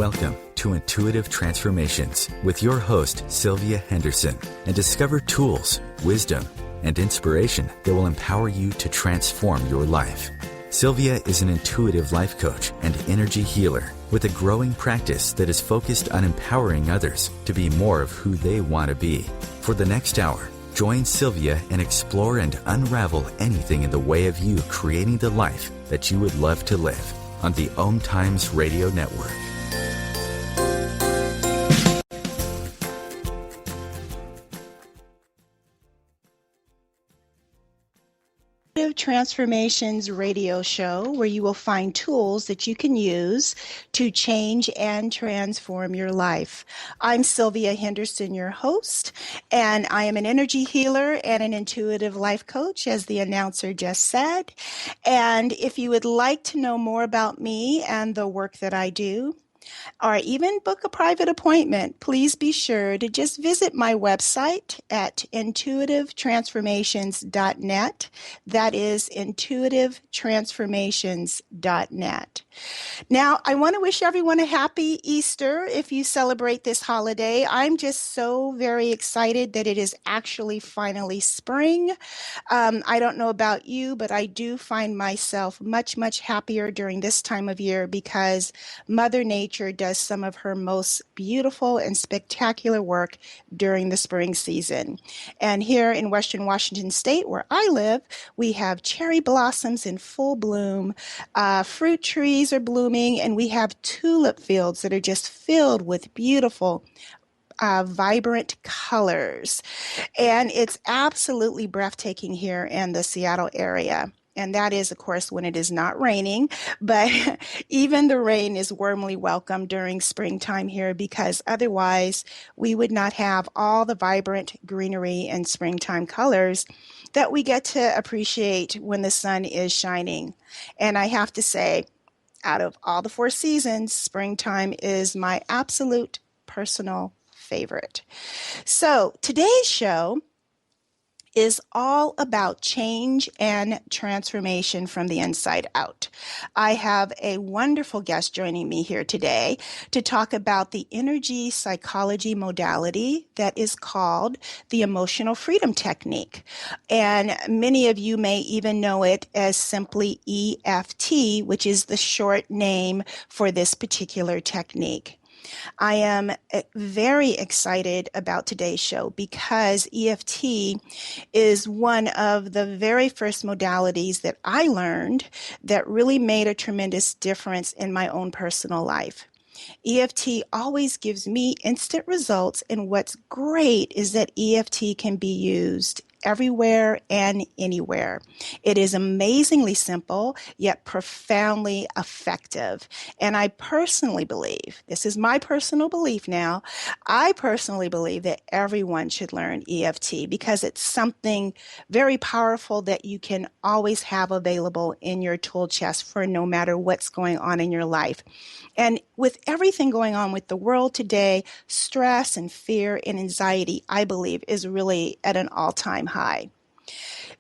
Welcome to Intuitive Transformations with your host, Sylvia Henderson, and discover tools, wisdom, and inspiration that will empower you to transform your life. Sylvia is an intuitive life coach and energy healer with a growing practice that is focused on empowering others to be more of who they want to be. For the next hour, join Sylvia and explore and unravel anything in the way of you creating the life that you would love to live on the OMTimes Radio Network. Transformations radio show where you will find tools that you can use to change and transform your life. I'm Sylvia Henderson, your host, and I am an energy healer and an intuitive life coach, as the announcer just said. And if you would like to know more about me and the work that I do, or even book a private appointment, please be sure to just visit my website at intuitivetransformations.net. That is intuitivetransformations.net. Now, I want to wish everyone a happy Easter if you celebrate this holiday. I'm just so very excited that it is actually finally spring. I don't know about you, but I do find myself much, much happier during this time of year because Mother Nature does some of her most beautiful and spectacular work during the spring season. And here in Western Washington State, where I live, we have cherry blossoms in full bloom, fruit trees are blooming, and we have tulip fields that are just filled with beautiful vibrant colors. And it's absolutely breathtaking here in the Seattle area. And that is, of course, when it is not raining, but even the rain is warmly welcome during springtime here because otherwise we would not have all the vibrant greenery and springtime colors that we get to appreciate when the sun is shining. And I have to say, out of all the 4 seasons, springtime is my absolute personal favorite. So today's show is all about change and transformation from the inside out. I have a wonderful guest joining me here today to talk about the energy psychology modality that is called the emotional freedom technique. And many of you may even know it as simply EFT, which is the short name for this particular technique. I am very excited about today's show because EFT is one of the very first modalities that I learned that really made a tremendous difference in my own personal life. EFT always gives me instant results, and what's great is that EFT can be used everywhere and anywhere. It is amazingly simple, yet profoundly effective. And I personally believe, this is my personal belief now, I personally believe that everyone should learn EFT because it's something very powerful that you can always have available in your tool chest for no matter what's going on in your life. And with everything going on with the world today, stress and fear and anxiety, I believe, is really at an all-time high.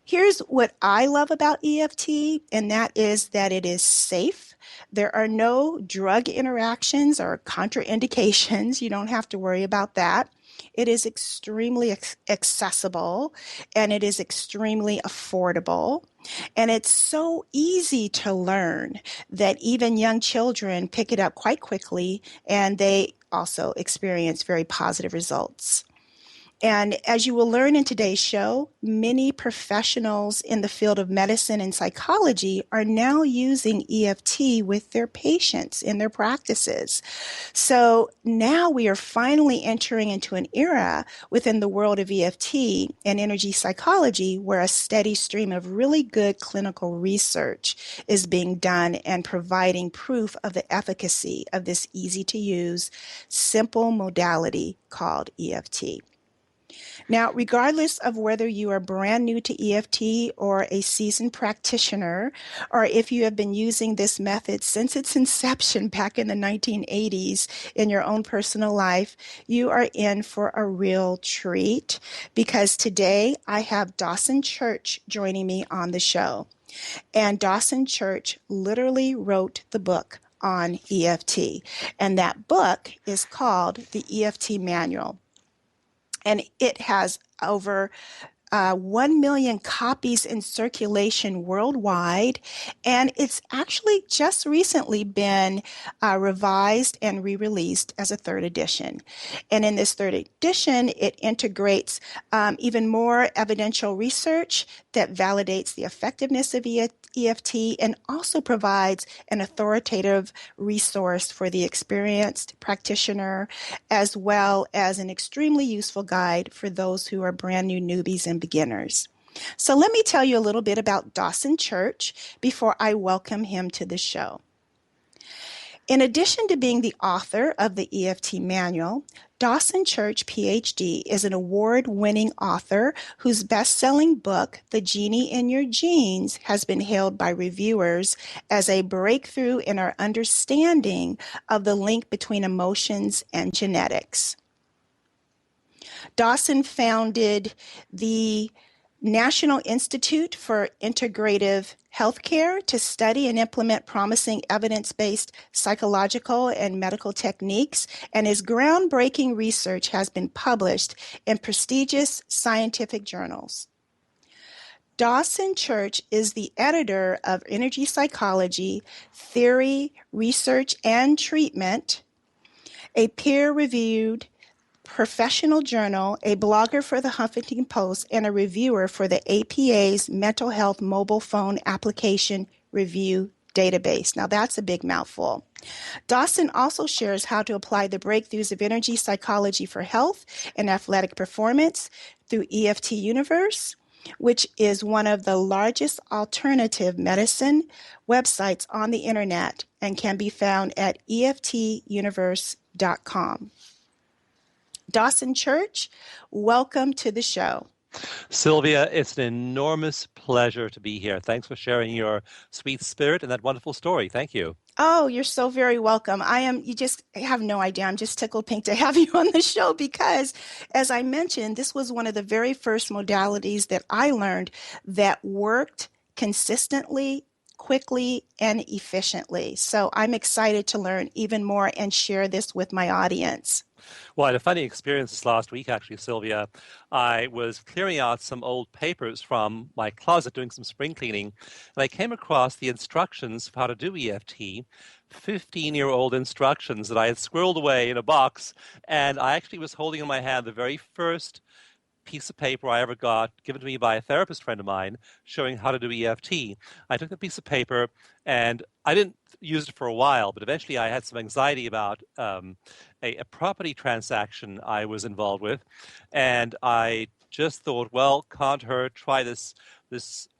Here's what I love about EFT, and that is that it is safe. There are no drug interactions or contraindications. You don't have to worry about that. It is extremely accessible, and it is extremely affordable. And it's so easy to learn that even young children pick it up quite quickly, and they also experience very positive results. And as you will learn in today's show, many professionals in the field of medicine and psychology are now using EFT with their patients in their practices. So now we are finally entering into an era within the world of EFT and energy psychology where a steady stream of really good clinical research is being done and providing proof of the efficacy of this easy-to-use, simple modality called EFT. Now, regardless of whether you are brand new to EFT or a seasoned practitioner, or if you have been using this method since its inception back in the 1980s in your own personal life, you are in for a real treat because today I have Dawson Church joining me on the show. And Dawson Church literally wrote the book on EFT. And that book is called the EFT Manual. And it has over 1 million copies in circulation worldwide. And it's actually just recently been revised and re-released as a third edition. And in this third edition, it integrates even more evidential research that validates the effectiveness of EFT and also provides an authoritative resource for the experienced practitioner, as well as an extremely useful guide for those who are brand new newbies and beginners. So let me tell you a little bit about Dawson Church before I welcome him to the show. In addition to being the author of the EFT Manual, Dawson Church, PhD, is an award-winning author whose best-selling book, The Genie in Your Genes, has been hailed by reviewers as a breakthrough in our understanding of the link between emotions and genetics. Dawson founded the National Institute for Integrative Healthcare to study and implement promising evidence-based psychological and medical techniques, and his groundbreaking research has been published in prestigious scientific journals. Dawson Church is the editor of Energy Psychology, Theory, Research, and Treatment, a peer-reviewed professional journal, a blogger for the Huffington Post, and a reviewer for the APA's Mental Health Mobile Phone Application Review Database. Now that's a big mouthful. Dawson also shares how to apply the breakthroughs of energy psychology for health and athletic performance through EFT Universe, which is one of the largest alternative medicine websites on the internet and can be found at EFTuniverse.com. Dawson Church, welcome to the show. Sylvia, it's an enormous pleasure to be here. Thanks for sharing your sweet spirit and that wonderful story. Thank you. Oh, you're so very welcome. You just have no idea. I'm just tickled pink to have you on the show because, as I mentioned, this was one of the very first modalities that I learned that worked consistently, quickly, and efficiently. So I'm excited to learn even more and share this with my audience. Well, I had a funny experience this last week, actually, Sylvia. I was clearing out some old papers from my closet, doing some spring cleaning, and I came across the instructions of how to do EFT, 15-year-old instructions that I had squirreled away in a box, and I actually was holding in my hand the very first piece of paper I ever got given to me by a therapist friend of mine showing how to do EFT. I took the piece of paper and I didn't use it for a while, but eventually I had some anxiety about a property transaction I was involved with, and I just thought, well, can't hurt, try this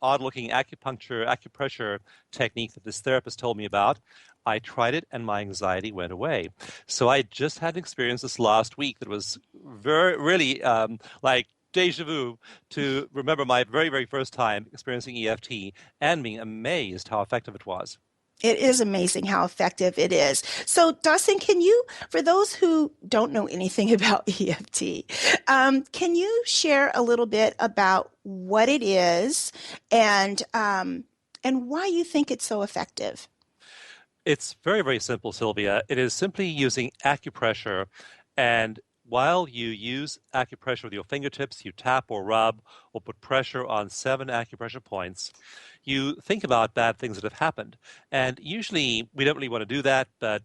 odd-looking acupressure technique that this therapist told me about. I tried it and my anxiety went away. So I just had an experience this last week that was really like deja vu to remember my very, very first time experiencing EFT and being amazed how effective it was. It is amazing how effective it is. So, Dawson, can you, for those who don't know anything about EFT, can you share a little bit about what it is and why you think it's so effective? It's very, very simple, Sylvia. It is simply using acupressure, and while you use acupressure with your fingertips, you tap or rub or put pressure on 7 acupressure points, you think about bad things that have happened. And usually we don't really want to do that, but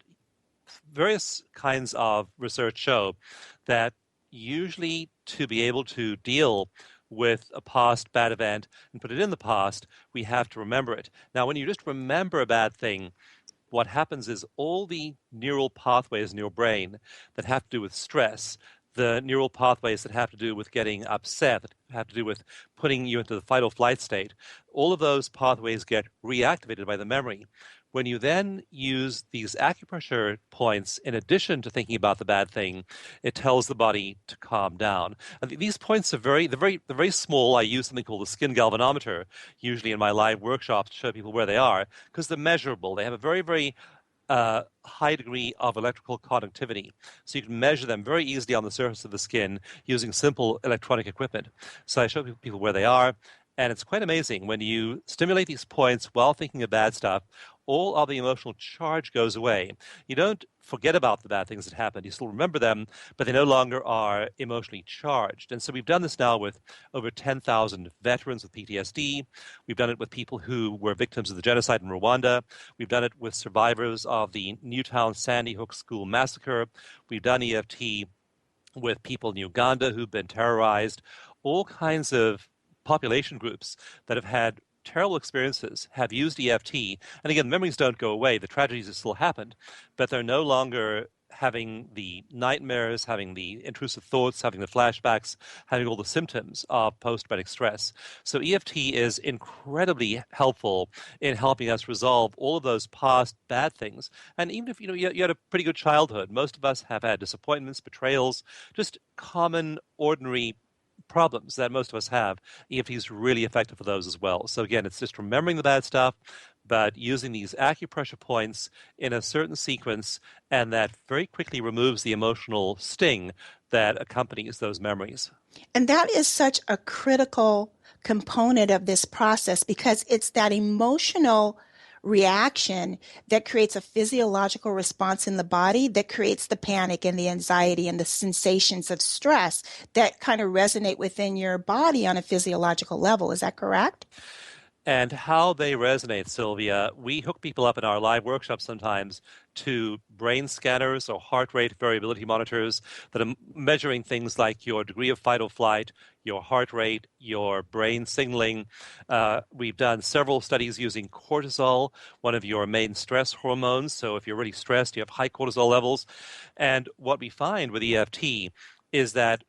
various kinds of research show that usually to be able to deal with a past bad event and put it in the past, we have to remember it. Now, when you just remember a bad thing, what happens is all the neural pathways in your brain that have to do with stress, the neural pathways that have to do with getting upset, that have to do with putting you into the fight or flight state, all of those pathways get reactivated by the memory. When you then use these acupressure points in addition to thinking about the bad thing, it tells the body to calm down. And these points are very small. I use something called the skin galvanometer, usually in my live workshops to show people where they are, because they're measurable. They have a very, very high degree of electrical conductivity. So you can measure them very easily on the surface of the skin using simple electronic equipment. So I show people where they are. And it's quite amazing when you stimulate these points while thinking of bad stuff. all of the emotional charge goes away. You don't forget about the bad things that happened. You still remember them, but they no longer are emotionally charged. And so we've done this now with over 10,000 veterans with PTSD. We've done it with people who were victims of the genocide in Rwanda. We've done it with survivors of the Newtown Sandy Hook School massacre. We've done EFT with people in Uganda who've been terrorized. All kinds of population groups that have had terrible experiences have used EFT. And again, memories don't go away. The tragedies have still happened, but they're no longer having the nightmares, having the intrusive thoughts, having the flashbacks, having all the symptoms of post-traumatic stress. So EFT is incredibly helpful in helping us resolve all of those past bad things. And even if you had a pretty good childhood, most of us have had disappointments, betrayals, just common, ordinary problems that most of us have. EFT is really effective for those as well. So again, it's just remembering the bad stuff, but using these acupressure points in a certain sequence, and that very quickly removes the emotional sting that accompanies those memories. And that is such a critical component of this process, because it's that emotional reaction that creates a physiological response in the body that creates the panic and the anxiety and the sensations of stress that kind of resonate within your body on a physiological level. Is that correct? And how they resonate, Sylvia, we hook people up in our live workshops sometimes to brain scanners or heart rate variability monitors that are measuring things like your degree of fight or flight, your heart rate, your brain signaling. We've done several studies using cortisol, one of your main stress hormones. So if you're really stressed, you have high cortisol levels. And what we find with EFT is that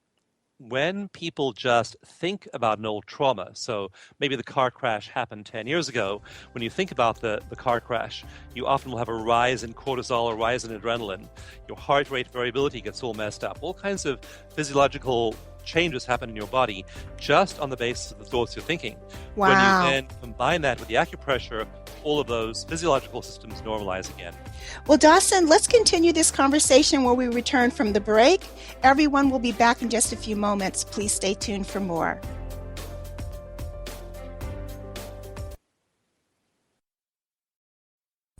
when people just think about an old trauma, so maybe the car crash happened 10 years ago, when you think about the car crash, you often will have a rise in cortisol, a rise in adrenaline. Your heart rate variability gets all messed up. All kinds of physiological changes happen in your body just on the basis of the thoughts you're thinking. Wow. When you then combine that with the acupressure, all of those physiological systems normalize again. Well, Dawson, let's continue this conversation when we return from the break. Everyone will be back in just a few moments. Please stay tuned for more.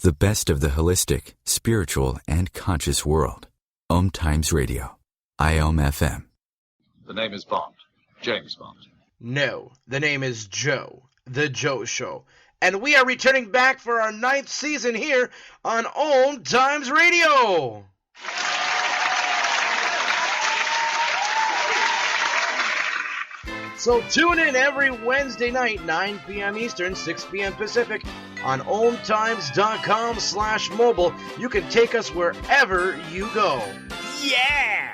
The best of the holistic, spiritual, and conscious world. OMTimes Radio. IOM FM. The name is Bond. James Bond. No, the name is Joe. The Joe Show. And we are returning back for our 9th season here on OMTimes Radio. So tune in every Wednesday night, 9 p.m. Eastern, 6 p.m. Pacific, on OMTimes.com/mobile. You can take us wherever you go. Yeah!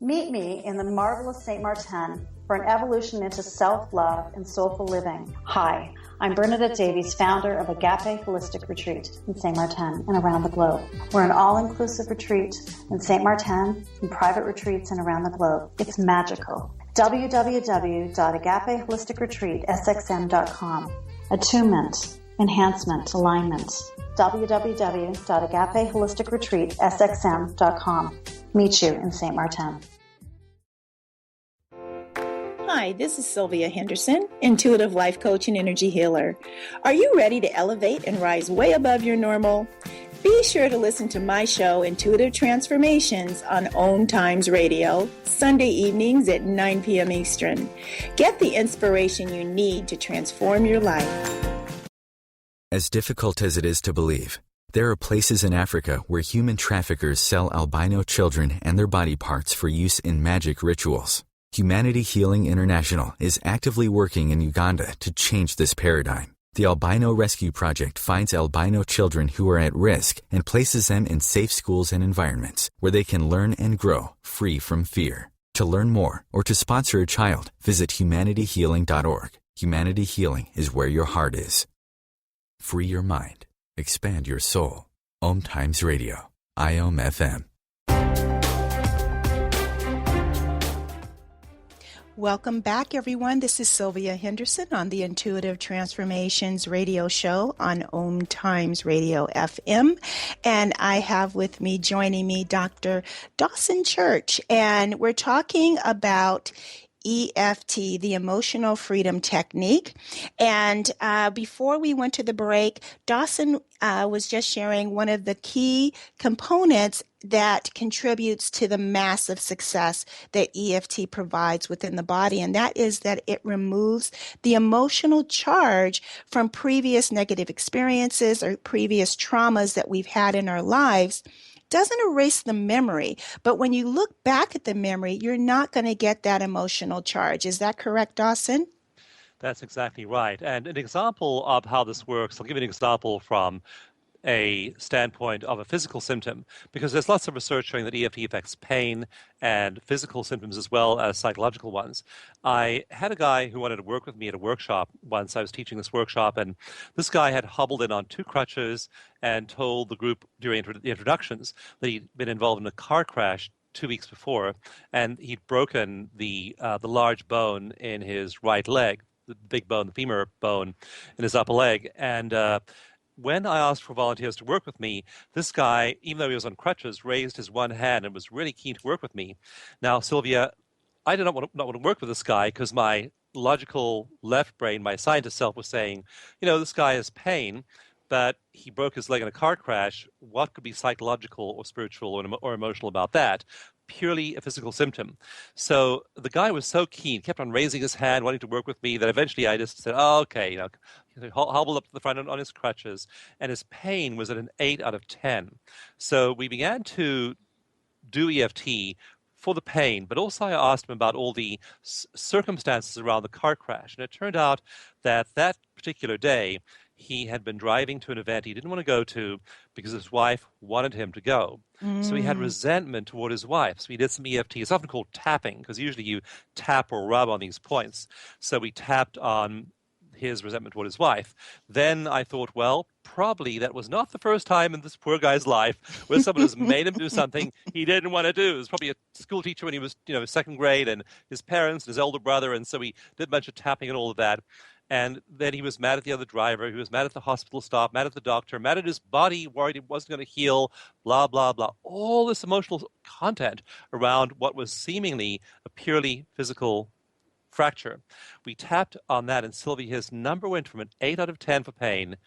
Meet me in the marvelous St. Martin for an evolution into self-love and soulful living. Hi, I'm Bernadette Davies, founder of Agape Holistic Retreat in St. Martin and around the globe. We're an all-inclusive retreat in St. Martin and private retreats and around the globe. It's magical. www.agapeholisticretreatsxm.com. Attunement, enhancement, alignment. www.agapeholisticretreatsxm.com. Meet you in St. Martin. Hi, this is Sylvia Henderson, intuitive life coach and energy healer. Are you ready to elevate and rise way above your normal? Be sure to listen to my show, Intuitive Transformations, on OMTimes Radio, Sunday evenings at 9 p.m. Eastern. Get the inspiration you need to transform your life. As difficult as it is to believe, there are places in Africa where human traffickers sell albino children and their body parts for use in magic rituals. Humanity Healing International is actively working in Uganda to change this paradigm. The Albino Rescue Project finds albino children who are at risk and places them in safe schools and environments where they can learn and grow free from fear. To learn more or to sponsor a child, visit humanityhealing.org. Humanity Healing is where your heart is. Free your mind. Expand your soul. OMTimes Radio. IOM FM. Welcome back, everyone. This is Sylvia Henderson on the Intuitive Transformations radio show on OMTimes Radio FM. And I have with me, joining me, Dr. Dawson Church. And we're talking about EFT, the Emotional Freedom Technique. And before we went to the break, Dawson was just sharing one of the key components that contributes to the massive success that EFT provides within the body, and that is that it removes the emotional charge from previous negative experiences or previous traumas that we've had in our lives. Doesn't erase the memory, but when you look back at the memory, you're not going to get that emotional charge. Is that correct, Dawson? That's exactly right. And an example of how this works, I'll give you an example from a standpoint of a physical symptom, because there's lots of research showing that EFT affects pain and physical symptoms as well as psychological ones. I had a guy who wanted to work with me at a workshop once. I was teaching this workshop, and this guy had hobbled in on 2 crutches and told the group during the introductions that he'd been involved in a car crash 2 weeks before, and he'd broken the large bone in his right leg, the big bone, the femur bone in his upper leg. And when I asked for volunteers to work with me, this guy, even though he was on crutches, raised his one hand and was really keen to work with me. Now, Sylvia, I did not want to work with this guy because my logical left brain, my scientist self, was saying, this guy has pain, but he broke his leg in a car crash. What could be psychological or spiritual or emotional about that? Purely a physical symptom. So the guy was so keen, kept on raising his hand, wanting to work with me, that eventually I just said, oh, okay, hobbled up to the front on his crutches, and his pain was at an 8 out of 10. So we began to do EFT for the pain, but also I asked him about all the circumstances around the car crash. And it turned out that particular day, he had been driving to an event he didn't want to go to because his wife wanted him to go. So he had resentment toward his wife. So he did some EFT. It's often called tapping, because usually you tap or rub on these points. So we tapped on his resentment toward his wife. Then I thought, well, probably that was not the first time in this poor guy's life where someone has made him do something he didn't want to do. It was probably a school teacher when he was, second grade, and his parents and his older brother. And so we did a bunch of tapping and all of that. And then he was mad at the other driver. He was mad at the hospital staff, mad at the doctor, mad at his body, worried it wasn't going to heal, blah, blah, blah. All this emotional content around what was seemingly a purely physical fracture. We tapped on that, and Sylvia, his number went from an 8 out of 10 for pain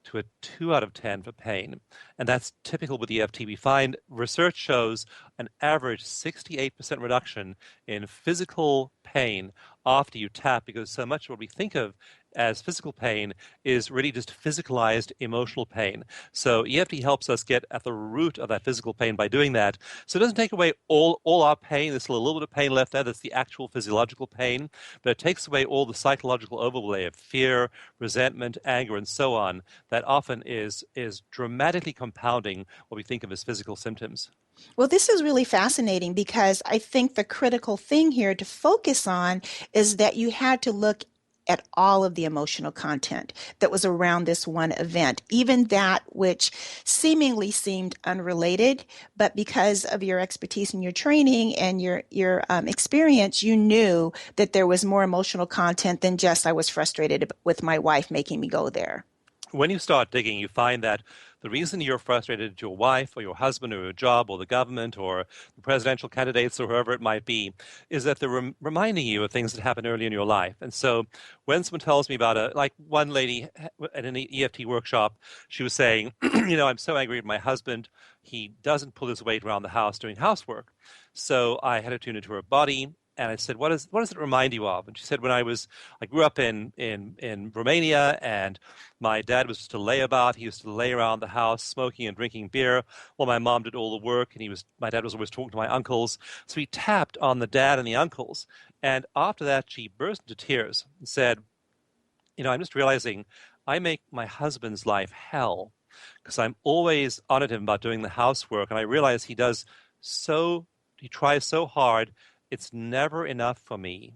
to a 2 out of 10 for pain. And that's typical with EFT. We find research shows an average 68% reduction in physical pain after you tap, because so much of what we think of as physical pain is really just physicalized emotional pain. So EFT helps us get at the root of that physical pain by doing that. So it doesn't take away all our pain. There's still a little bit of pain left there. That's the actual physiological pain. But it takes away all the psychological overlay of fear, resentment, anger, and so on that often is dramatically compounding what we think of as physical symptoms. Well, this is really fascinating, because I think the critical thing here to focus on is that you had to look at all of the emotional content that was around this one event, even that which seemingly seemed unrelated, but because of your expertise and your training and your experience, you knew that there was more emotional content than just I was frustrated with my wife making me go there. When you start digging, you find that the reason you're frustrated at your wife or your husband or your job or the government or the presidential candidates or whoever it might be is that they're reminding you of things that happened early in your life. And so when someone tells me about like one lady at an EFT workshop, she was saying, I'm so angry at my husband. He doesn't pull his weight around the house doing housework. So I had to tune into her body. And I said, what does it remind you of? And she said, I grew up in Romania, and my dad was just a layabout. He used to lay around the house smoking and drinking beer while my mom did all the work, and my dad was always talking to my uncles. So he tapped on the dad and the uncles. And after that, she burst into tears and said, I'm just realizing I make my husband's life hell because I'm always on at him about doing the housework, and I realize he tries so hard. It's never enough for me.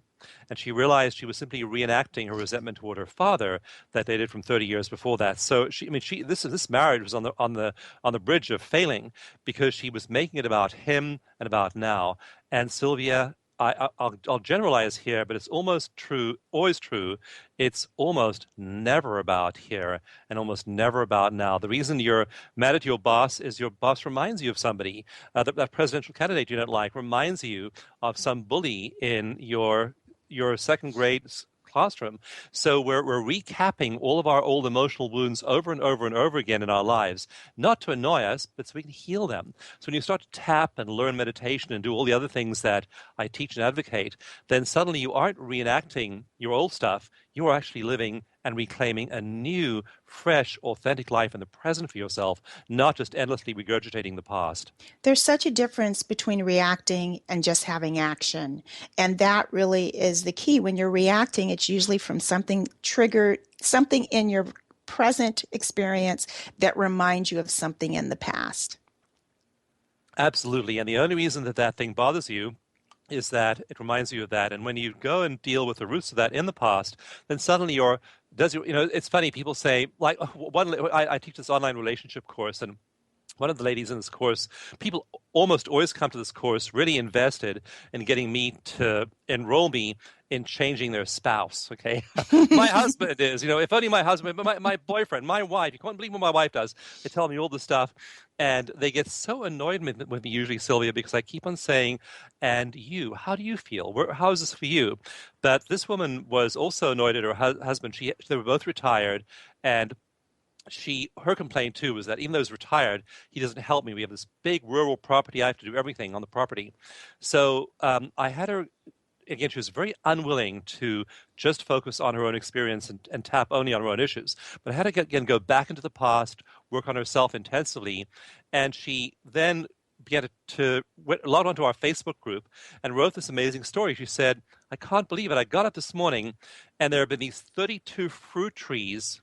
And she realized she was simply reenacting her resentment toward her father that they did from 30 years before that. So this marriage was on the bridge of failing because she was making it about him and about now. And Sylvia, I'll generalize here, but it's always true. It's almost never about here and almost never about now. The reason you're mad at your boss is your boss reminds you of somebody. That presidential candidate you don't like reminds you of some bully in your your second grade classroom. So we're recapping all of our old emotional wounds over and over and over again in our lives, not to annoy us, but so we can heal them. So when you start to tap and learn meditation and do all the other things that I teach and advocate, then suddenly you aren't reenacting your old stuff. You are actually living and reclaiming a new, fresh, authentic life in the present for yourself, not just endlessly regurgitating the past. There's such a difference between reacting and just having action. And that really is the key. When you're reacting, it's usually from something triggered, something in your present experience that reminds you of something in the past. Absolutely. And the only reason that that thing bothers you is that it reminds you of that. And when you go and deal with the roots of that in the past, then suddenly it's funny, people say, like, I teach this online relationship course, and one of the ladies in this course, people almost always come to this course really invested in getting me to enroll me in changing their spouse, okay? My husband is, if only my husband, my boyfriend, my wife, you can't believe what my wife does. They tell me all this stuff, and they get so annoyed with me usually, Sylvia, because I keep on saying, and you, how do you feel? How is this for you? But this woman was also annoyed at her husband. They were both retired, and her complaint too was that even though he's retired, he doesn't help me. We have this big rural property. I have to do everything on the property. So I had her, again, she was very unwilling to just focus on her own experience and tap only on her own issues. But I had to, again, go back into the past, work on herself intensively. And she then began to log onto our Facebook group and wrote this amazing story. She said, I can't believe it. I got up this morning and there have been these 32 fruit trees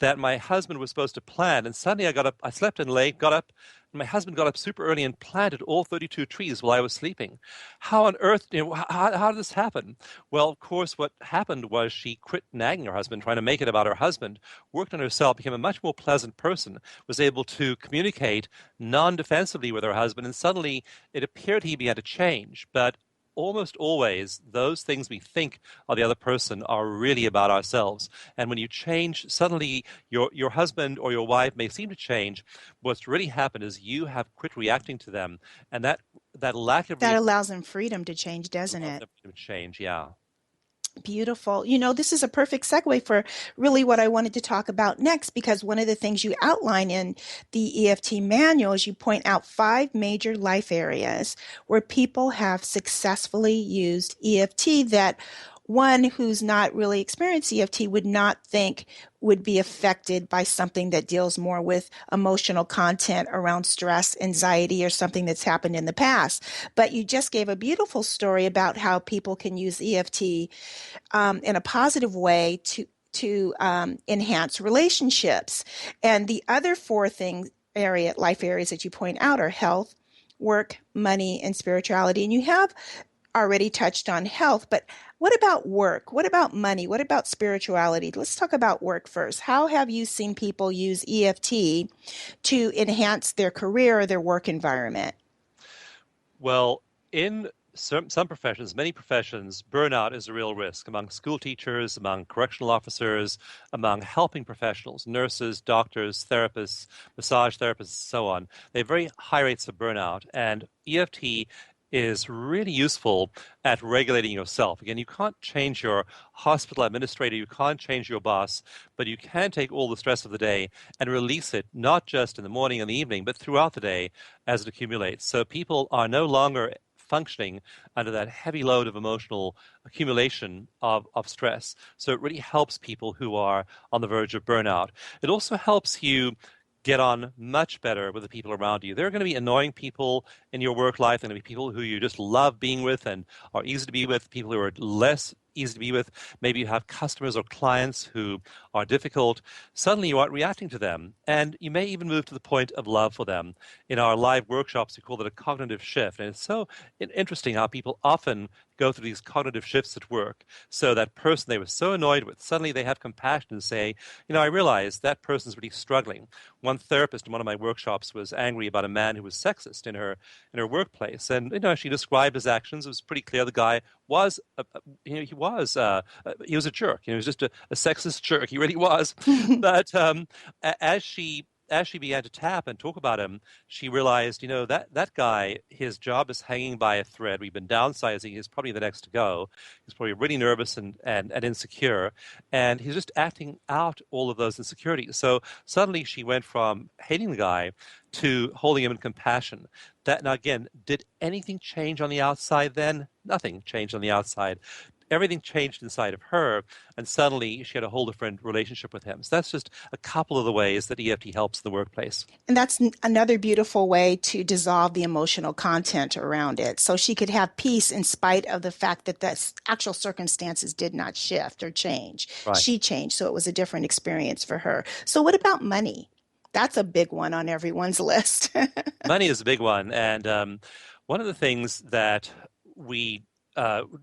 that my husband was supposed to plant. And suddenly I slept in late, got up, and my husband got up super early and planted all 32 trees while I was sleeping. How on earth, how did this happen? Well, of course, what happened was she quit nagging her husband, trying to make it about her husband, worked on herself, became a much more pleasant person, was able to communicate non-defensively with her husband, and suddenly it appeared he began to change. But almost always, those things we think are the other person are really about ourselves. And when you change, suddenly your husband or your wife may seem to change. What's really happened is you have quit reacting to them. And that lack of... That allows them freedom to change, doesn't it? Change, yeah. Beautiful. This is a perfect segue for really what I wanted to talk about next, because one of the things you outline in the EFT manual is you point out 5 major life areas where people have successfully used EFT that one who's not really experienced EFT would not think would be affected by something that deals more with emotional content around stress, anxiety, or something that's happened in the past. But you just gave a beautiful story about how people can use EFT in a positive way to enhance relationships. And the other 4 life areas that you point out are health, work, money, and spirituality. And you have already touched on health, but what about work? What about money? What about spirituality? Let's talk about work first. How have you seen people use EFT to enhance their career or their work environment? Well, in some professions, many professions, burnout is a real risk among school teachers, among correctional officers, among helping professionals, nurses, doctors, therapists, massage therapists, and so on. They have very high rates of burnout, and EFT is really useful at regulating yourself. Again, you can't change your hospital administrator, you can't change your boss, but you can take all the stress of the day and release it, not just in the morning and the evening, but throughout the day as it accumulates. So people are no longer functioning under that heavy load of emotional accumulation of stress. So it really helps people who are on the verge of burnout. It also helps you get on much better with the people around you. There are going to be annoying people in your work life. There are going to be people who you just love being with and are easy to be with, people who are less easy to be with. Maybe you have customers or clients who are difficult. Suddenly you aren't reacting to them. And you may even move to the point of love for them. In our live workshops, we call it a cognitive shift. And it's so interesting how people often go through these cognitive shifts at work. So that person they were so annoyed with, suddenly they have compassion and say, I realize that person's really struggling. One therapist in one of my workshops was angry about a man who was sexist in her workplace. And, she described his actions. It was pretty clear the guy was, he was a jerk. He was just a sexist jerk. He really was. But as she as she began to tap and talk about him, she realized, that guy, his job is hanging by a thread. We've been downsizing. He's probably the next to go. He's probably really nervous and insecure. And he's just acting out all of those insecurities. So suddenly she went from hating the guy to holding him in compassion. Now, again, did anything change on the outside then? Nothing changed on the outside. Everything changed inside of her, and suddenly she had a whole different relationship with him. So that's just a couple of the ways that EFT helps in the workplace. And that's another beautiful way to dissolve the emotional content around it. So she could have peace in spite of the fact that the actual circumstances did not shift or change. Right. She changed, so it was a different experience for her. So what about money? That's a big one on everyone's list. Money is a big one. And one of the things that we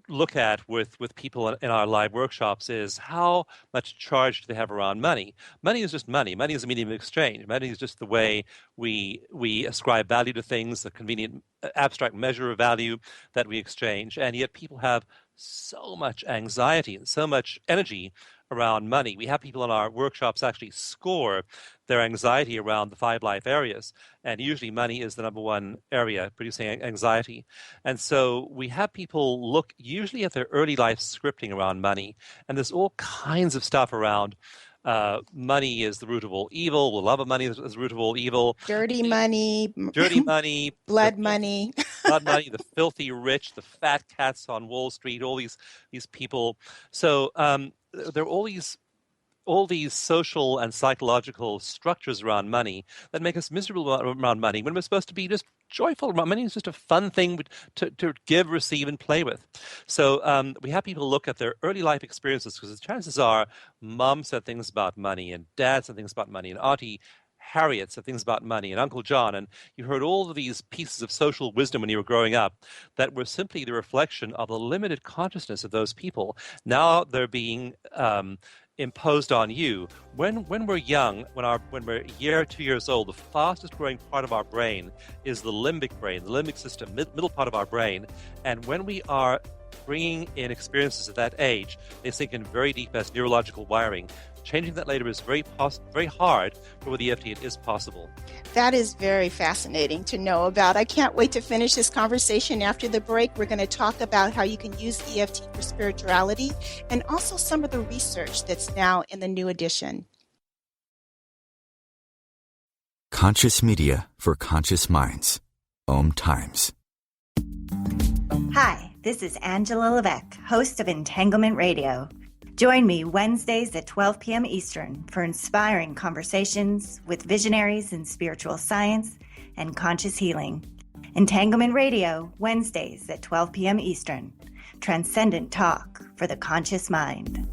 look at with people in our live workshops is how much charge do they have around money. Money is just money. Money is a medium of exchange. Money is just the way we ascribe value to things, a convenient abstract measure of value that we exchange. And yet people have so much anxiety and so much energy around money. We have people in our workshops actually score their anxiety around the 5 life areas. And usually money is the number one area producing anxiety. And so we have people look usually at their early life scripting around money. And there's all kinds of stuff around money is the root of all evil. The love of money is the root of all evil. Dirty money. Blood money. Blood money, the filthy rich, the fat cats on Wall Street, all these people. So there are all these social and psychological structures around money that make us miserable around money when we're supposed to be just joyful around money. Is just a fun thing to give, receive, and play with. So we have people look at their early life experiences, because the chances are mom said things about money, and dad said things about money, and Auntie Harriet said things about money, and Uncle John, and you heard all of these pieces of social wisdom when you were growing up that were simply the reflection of the limited consciousness of those people. Now they're being imposed on you. When we're young, when we're a year, 2 years old, the fastest growing part of our brain is the limbic brain, the limbic system, middle part of our brain. And when we are bringing in experiences at that age, they sink in very deep as neurological wiring. Changing that later is very hard, but with EFT it is possible. That is very fascinating to know about. I can't wait to finish this conversation after the break. We're going to talk about how you can use EFT for spirituality and also some of the research that's now in the new edition. Conscious media for conscious minds. OMTimes. Hi, this is Angela Levesque, host of Entanglement Radio. Join me Wednesdays at 12 p.m. Eastern for inspiring conversations with visionaries in spiritual science and conscious healing. Entanglement Radio, Wednesdays at 12 p.m. Eastern. Transcendent talk for the conscious mind.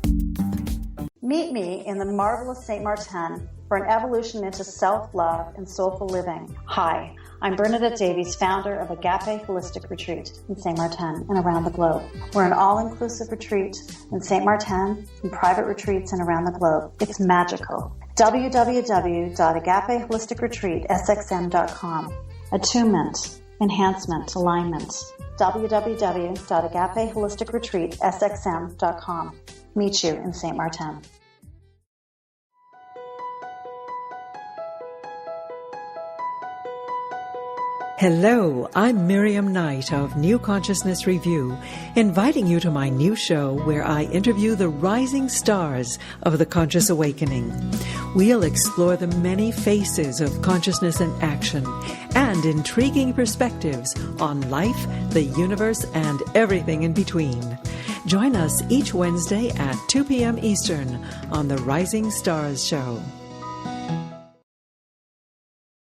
Meet me in the marvelous St. Martin for an evolution into self-love and soulful living. Hi, I'm Bernadette Davies, founder of Agape Holistic Retreat in St. Martin and around the globe. We're an all-inclusive retreat in St. Martin and private retreats and around the globe. It's magical. www.agapeholisticretreatsxm.com. Attunement, enhancement, alignment. www.agapeholisticretreatsxm.com. Meet you in St. Martin. Hello, I'm Miriam Knight of New Consciousness Review, inviting you to my new show where I interview the rising stars of the conscious awakening. We'll explore the many faces of consciousness in action and intriguing perspectives on life, the universe, and everything in between. Join us each Wednesday at 2 p.m. Eastern on the Rising Stars Show.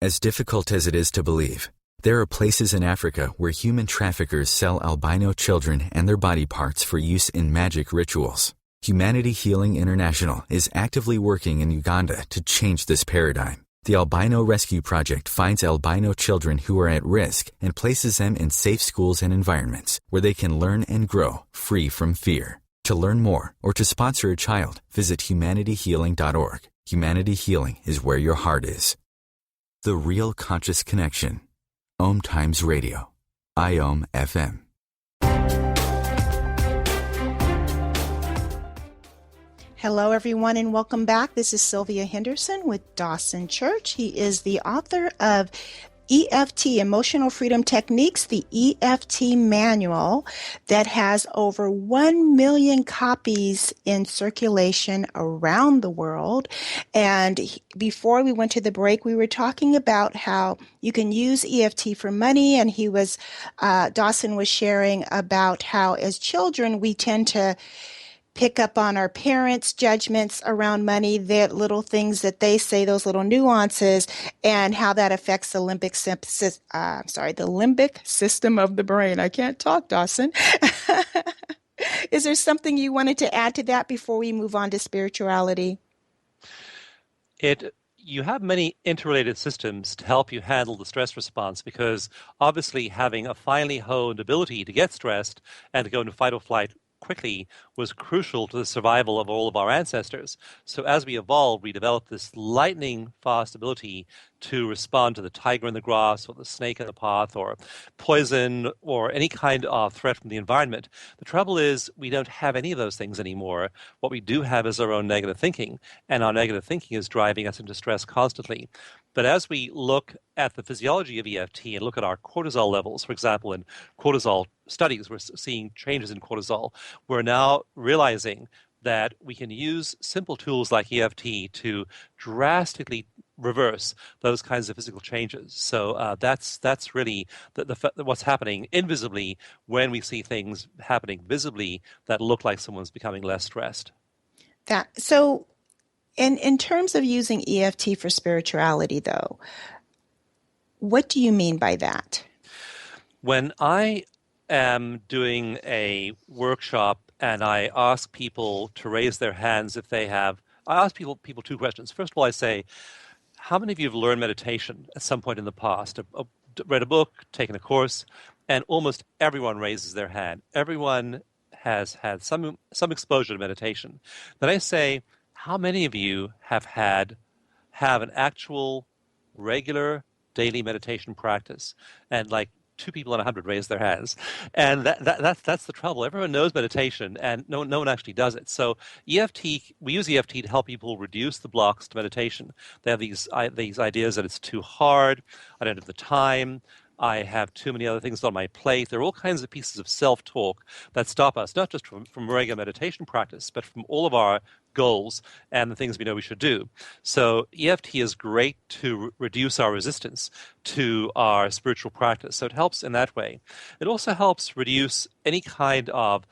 As difficult as it is to believe, there are places in Africa where human traffickers sell albino children and their body parts for use in magic rituals. Humanity Healing International is actively working in Uganda to change this paradigm. The Albino Rescue Project finds albino children who are at risk and places them in safe schools and environments where they can learn and grow free from fear. To learn more or to sponsor a child, visit humanityhealing.org. Humanity Healing is where your heart is. The Real Conscious Connection. OMTimes Radio. IOM FM. Hello, everyone, and welcome back. This is Sylvia Henderson with Dawson Church. He is the author of EFT, Emotional Freedom Techniques, the EFT Manual, that has over 1 million copies in circulation around the world. And before we went to the break, we were talking about how you can use EFT for money, and Dawson was sharing about how as children we tend to pick up on our parents' judgments around money, the little things that they say, those little nuances, and how that affects the limbic system of the brain. I can't talk, Dawson. Is there something you wanted to add to that before we move on to spirituality? You have many interrelated systems to help you handle the stress response, because obviously having a finely honed ability to get stressed and to go into fight or flight quickly was crucial to the survival of all of our ancestors. So as we evolved, we developed this lightning fast ability to respond to the tiger in the grass or the snake in the path or poison or any kind of threat from the environment. The trouble is we don't have any of those things anymore. What we do have is our own negative thinking, and our negative thinking is driving us into stress constantly. But as we look at the physiology of EFT and look at our cortisol levels, for example, in cortisol studies, we're seeing changes in cortisol. We're now realizing that we can use simple tools like EFT to drastically reverse those kinds of physical changes. So that's really what's happening invisibly when we see things happening visibly that look like someone's becoming less stressed. In terms of using EFT for spirituality, though, what do you mean by that? When I am doing a workshop and I ask people to raise their hands if they have, I ask people two questions. First of all, I say, how many of you have learned meditation at some point in the past, read a book, taken a course? And almost everyone raises their hand. Everyone has had some exposure to meditation. Then I say, how many of you have an actual regular daily meditation practice? And like 2 people in 100 raise their hands. And that's the trouble. Everyone knows meditation, and no one actually does it. So EFT, we use EFT to help people reduce the blocks to meditation. They have these ideas that it's too hard, I don't have the time, I have too many other things on my plate. There are all kinds of pieces of self-talk that stop us, not just from regular meditation practice, but from all of our goals and the things we know we should do. So EFT is great to reduce our resistance to our spiritual practice. So it helps in that way. It also helps reduce any kind of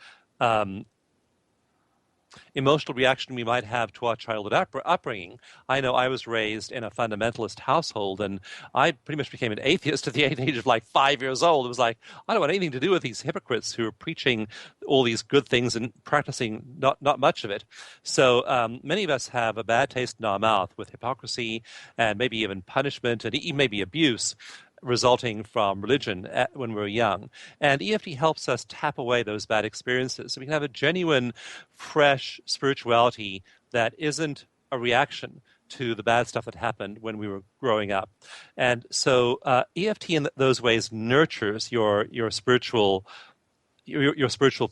emotional reaction we might have to our childhood upbringing. I know I was raised in a fundamentalist household, and I pretty much became an atheist at the age of like 5 years old. It was like, I don't want anything to do with these hypocrites who are preaching all these good things and practicing not much of it. So many of us have a bad taste in our mouth with hypocrisy and maybe even punishment and even maybe abuse resulting from religion when we're young. And EFT helps us tap away those bad experiences so we can have a genuine, fresh spirituality that isn't a reaction to the bad stuff that happened when we were growing up. And so EFT in those ways nurtures your spiritual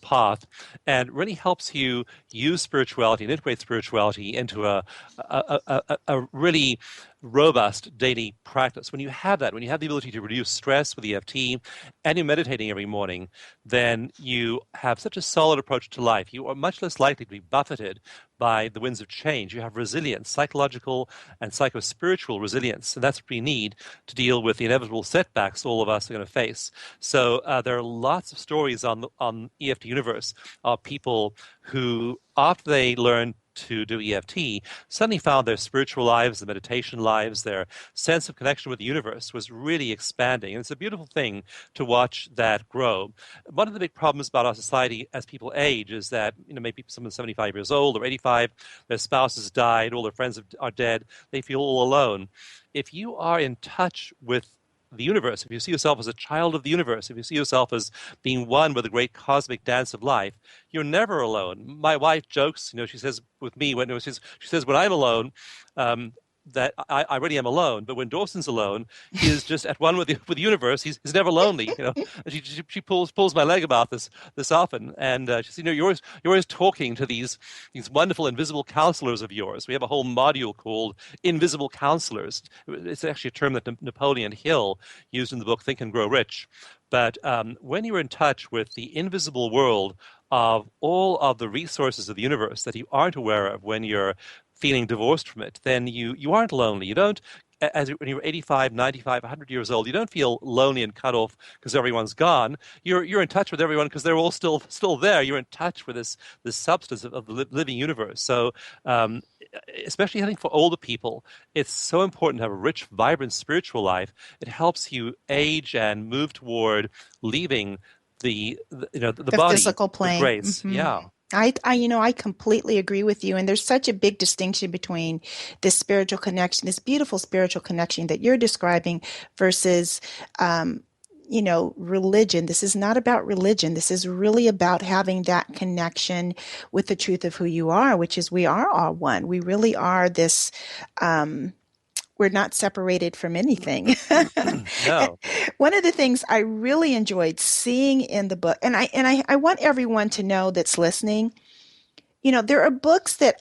path and really helps you use spirituality and integrate spirituality into a really robust daily practice. When you have that, when you have the ability to reduce stress with EFT and you're meditating every morning, then you have such a solid approach to life. You are much less likely to be buffeted by the winds of change. You have resilience, psychological and psycho-spiritual resilience, and that's what we need to deal with the inevitable setbacks all of us are going to face. So there are lots of stories on EFT Universe of people who, after they learned to do EFT, suddenly found their spiritual lives, the meditation lives, their sense of connection with the universe was really expanding. And it's a beautiful thing to watch that grow. One of the big problems about our society as people age is that, maybe someone's 75 years old or 85, their spouse has died, all their friends are dead, they feel all alone. If you are in touch with the universe, if you see yourself as a child of the universe, if you see yourself as being one with the great cosmic dance of life, you're never alone. My wife jokes, she says with me, she says when I'm alone, that I really am alone. But when Dawson's alone, he is just at one with the universe. He's never lonely. She pulls my leg about this often, and she says, you're always talking to these wonderful invisible counselors of yours. We have a whole module called Invisible Counselors. It's actually a term that Napoleon Hill used in the book Think and Grow Rich. But when you're in touch with the invisible world of all of the resources of the universe that you aren't aware of when you're feeling divorced from it, then you aren't lonely. You don't, when you're 85, 95, 100 years old, you don't feel lonely and cut off because everyone's gone. You're in touch with everyone because they're all still there. You're in touch with this substance of the living universe. So especially I think for older people, it's so important to have a rich, vibrant spiritual life. It helps you age and move toward leaving the body, physical plane. The grace. Mm-hmm. Yeah. I completely agree with you. And there's such a big distinction between this spiritual connection, this beautiful spiritual connection that you're describing versus, religion. This is not about religion. This is really about having that connection with the truth of who you are, which is we are all one. We really are this, we're not separated from anything. No. One of the things I really enjoyed seeing in the book, and I want everyone to know that's listening, there are books that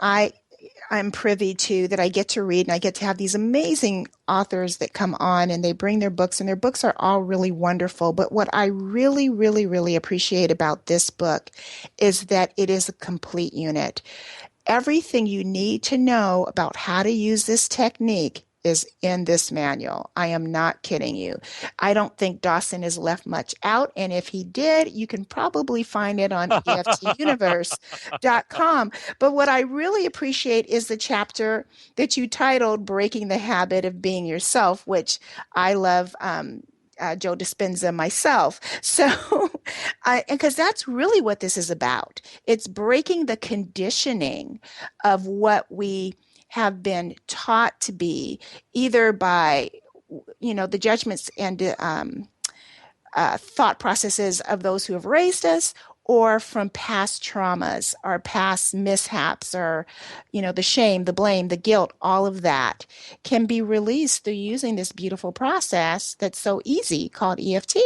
I'm privy to that I get to read, and I get to have these amazing authors that come on and they bring their books, and their books are all really wonderful. But what I really, really, really appreciate about this book is that it is a complete unit. Everything you need to know about how to use this technique is in this manual. I am not kidding you. I don't think Dawson has left much out. And if he did, you can probably find it on EFTuniverse.com. But what I really appreciate is the chapter that you titled Breaking the Habit of Being Yourself, which I love Joe Dispenza myself. So, because that's really what this is about. It's breaking the conditioning of what we have been taught to be, either by, the judgments and thought processes of those who have raised us, or from past traumas or past mishaps, or, the shame, the blame, the guilt, all of that can be released through using this beautiful process that's so easy called EFT.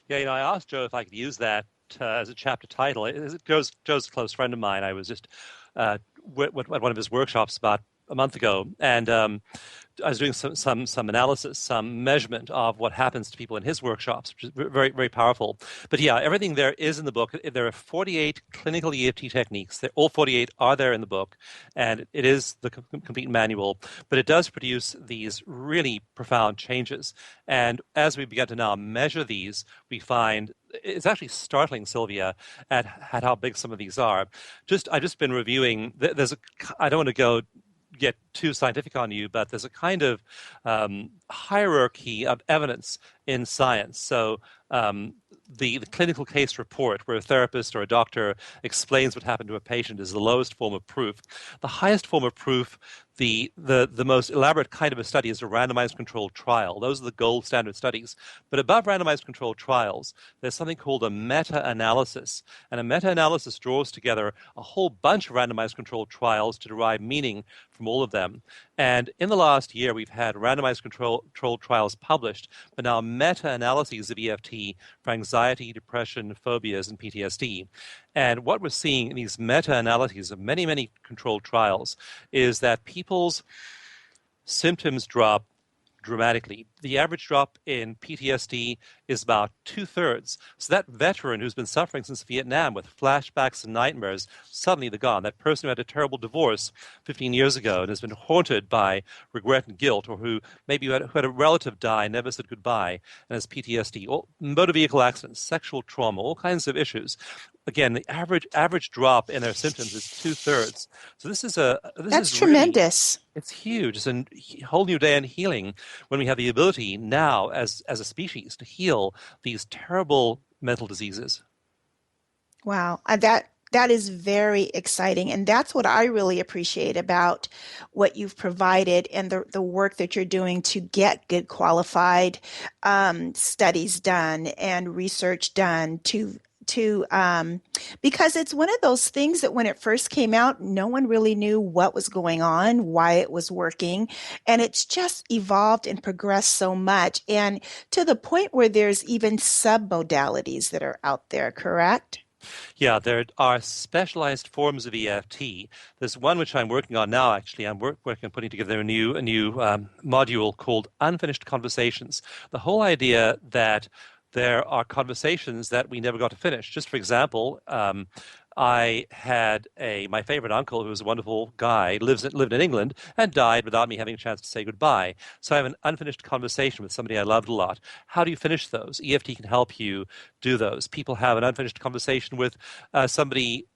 Yeah, I asked Joe if I could use that as a chapter title. Joe's a close friend of mine. I was just at one of his workshops about a month ago, and I was doing some analysis, some measurement of what happens to people in his workshops, which is very, very powerful. But yeah, everything there is in the book. There are 48 clinical EFT techniques. All 48 are there in the book, and it is the complete manual. But it does produce these really profound changes. And as we begin to now measure these, we find it's actually startling, Sylvia, at how big some of these are. I've just been reviewing. I don't want to get too scientific on you, but there's a kind of hierarchy of evidence in science. So the clinical case report, where a therapist or a doctor explains what happened to a patient, is the lowest form of proof. The highest form of proof, the most elaborate kind of a study, is a randomized controlled trial. Those are the gold standard studies. But above randomized controlled trials, there's something called a meta-analysis. And a meta-analysis draws together a whole bunch of randomized controlled trials to derive meaning from all of them. And in the last year, we've had randomized controlled trials published, but now meta-analyses of EFT for anxiety, depression, phobias, and PTSD. And what we're seeing in these meta-analyses of many, many controlled trials is that people's symptoms drop dramatically. The average drop in PTSD is about 2/3. So that veteran who's been suffering since Vietnam with flashbacks and nightmares, suddenly they're gone. That person who had a terrible divorce 15 years ago and has been haunted by regret and guilt, or who maybe who had a relative die, never said goodbye, and has PTSD, or motor vehicle accidents, sexual trauma, all kinds of issues. Again, the average drop in their symptoms is 2/3. So that's tremendous. Really, it's huge. It's a whole new day in healing when we have the ability now as a species to heal these terrible mental diseases. Wow. That is very exciting. And that's what I really appreciate about what you've provided and the work that you're doing to get good qualified studies done and research done to to, because it's one of those things that when it first came out, no one really knew what was going on, why it was working. And it's just evolved and progressed so much. And to the point where there's even sub-modalities that are out there, correct? Yeah, there are specialized forms of EFT. There's one which I'm working on now, actually. I'm working on putting together a new module called Unfinished Conversations. The whole idea that there are conversations that we never got to finish. Just for example, I had my favorite uncle, who was a wonderful guy, lived in England and died without me having a chance to say goodbye. So I have an unfinished conversation with somebody I loved a lot. How do you finish those? EFT can help you do those. People have an unfinished conversation with somebody.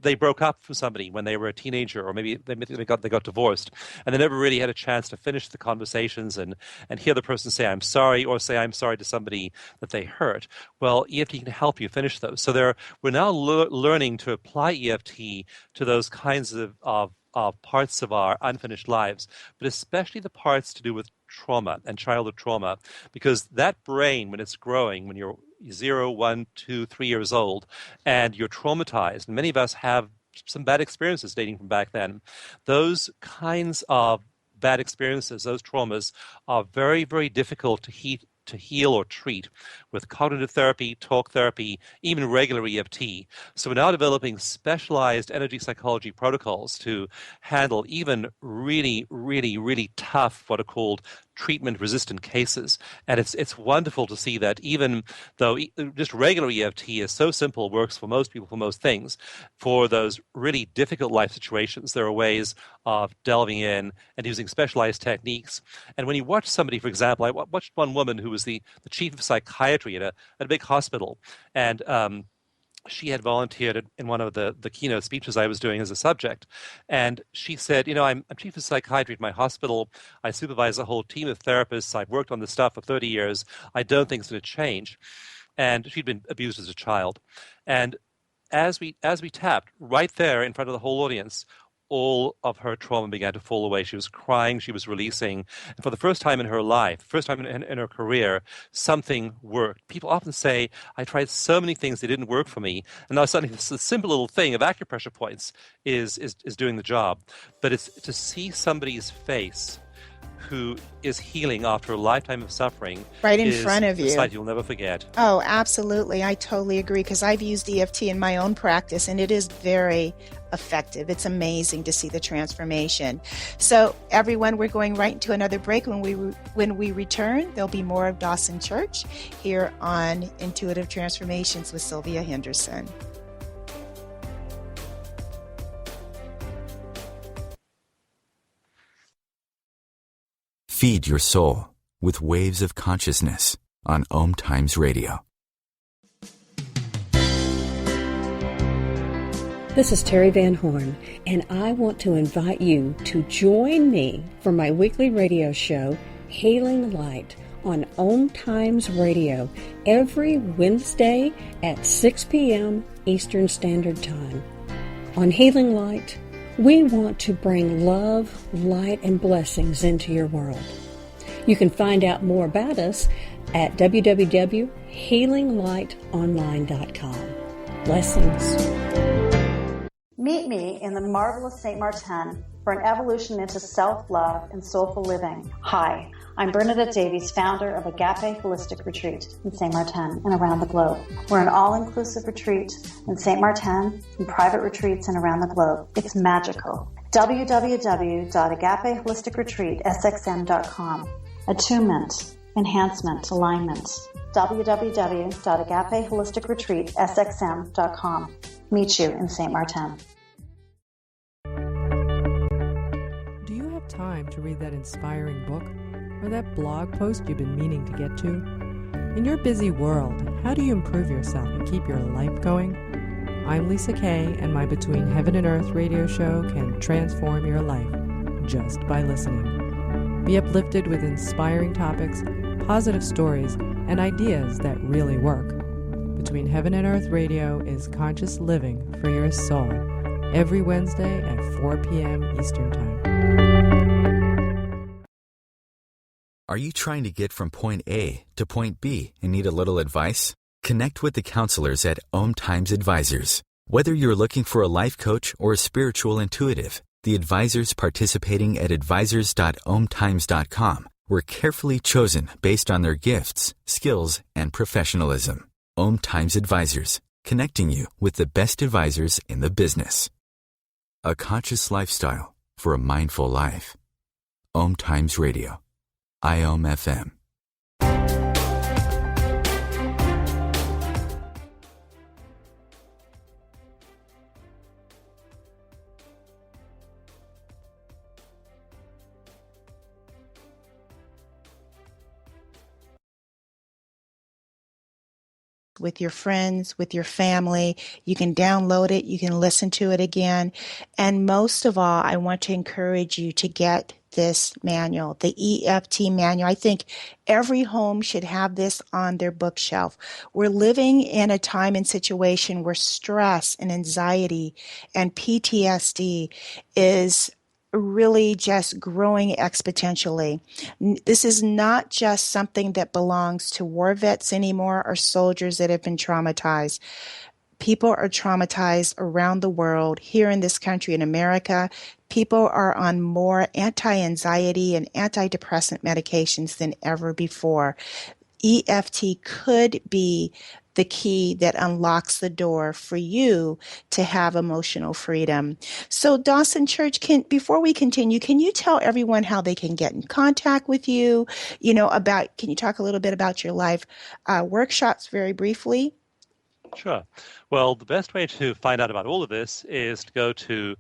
They broke up from somebody when they were a teenager, or maybe they got divorced, and they never really had a chance to finish the conversations and hear the person say I'm sorry, or say I'm sorry to somebody that they hurt. Well, EFT can help you finish those. So we're now learning to apply EFT to those kinds of parts of our unfinished lives, but especially the parts to do with trauma and childhood trauma, because that brain, when it's growing, when you're 0, 1, 2, 3 years old, and you're traumatized, and many of us have some bad experiences dating from back then, those kinds of bad experiences, those traumas, are very, very difficult to heal or treat with cognitive therapy, talk therapy, even regular EFT. So we're now developing specialized energy psychology protocols to handle even really, really, really tough, what are called treatment-resistant cases. And it's wonderful to see that even though just regular EFT is so simple, works for most people for most things, for those really difficult life situations, there are ways of delving in and using specialized techniques. And when you watch somebody, for example, I watched one woman who was the chief of psychiatry at a big hospital, and she had volunteered in one of the keynote speeches I was doing as a subject. And she said, I'm chief of psychiatry at my hospital. I supervise a whole team of therapists. I've worked on this stuff for 30 years. I don't think it's going to change. And she'd been abused as a child. And as we tapped right there in front of the whole audience, all of her trauma began to fall away. She was crying, she was releasing. And for the first time in her life, first time in her career, something worked. People often say, I tried so many things, they didn't work for me. And now suddenly this simple little thing of acupressure points is doing the job. But it's to see somebody's face who is healing after a lifetime of suffering right in front of you. A sight you'll never forget. Oh, absolutely. I totally agree, because I've used EFT in my own practice, and it is very effective. It's amazing to see the transformation. So everyone, we're going right into another break. When we return, there'll be more of Dawson Church here on Intuitive Transformations with Sylvia Henderson. Feed your soul with waves of consciousness on OMTimes Radio. This is Terry Van Horn, and I want to invite you to join me for my weekly radio show, Healing Light, on OMTimes Radio every Wednesday at 6 p.m. Eastern Standard Time. On Healing Light, we want to bring love, light, and blessings into your world. You can find out more about us at www.healinglightonline.com. Blessings. Meet me in the marvelous St. Martin for an evolution into self-love and soulful living. Hi, I'm Bernadette Davies, founder of Agape Holistic Retreat in St. Martin and around the globe. We're an all-inclusive retreat in St. Martin and private retreats and around the globe. It's magical. www.agapeholisticretreatsxm.com. Attunement, enhancement, alignment. www.agapeholisticretreatsxm.com. Meet you in St. Martin. Do you have time to read that inspiring book or that blog post you've been meaning to get to? In your busy world, how do you improve yourself and keep your life going? I'm Lisa Kay, and my Between Heaven and Earth radio show can transform your life just by listening. Be uplifted with inspiring topics, positive stories, and ideas that really work. Between Heaven and Earth Radio is conscious living for your soul every Wednesday at 4 p.m. Eastern Time. Are you trying to get from point A to point B and need a little advice? Connect with the counselors at OMTimes Advisors. Whether you're looking for a life coach or a spiritual intuitive, the advisors participating at advisors.omtimes.com were carefully chosen based on their gifts, skills, and professionalism. OMTimes Advisors, connecting you with the best advisors in the business. A conscious lifestyle for a mindful life. OMTimes Radio. IOM FM. With your friends, with your family. You can download it. You can listen to it again. And most of all, I want to encourage you to get this manual, the EFT Manual. I think every home should have this on their bookshelf. We're living in a time and situation where stress and anxiety and PTSD is really just growing exponentially. This is not just something that belongs to war vets anymore or soldiers that have been traumatized. People are traumatized around the world. Here in this country, in America, people are on more anti-anxiety and antidepressant medications than ever before. EFT could be the key that unlocks the door for you to have emotional freedom. So Dawson Church, before we continue, can you tell everyone how they can get in contact with you? Can you talk a little bit about your live workshops very briefly? Sure. Well, the best way to find out about all of this is to go to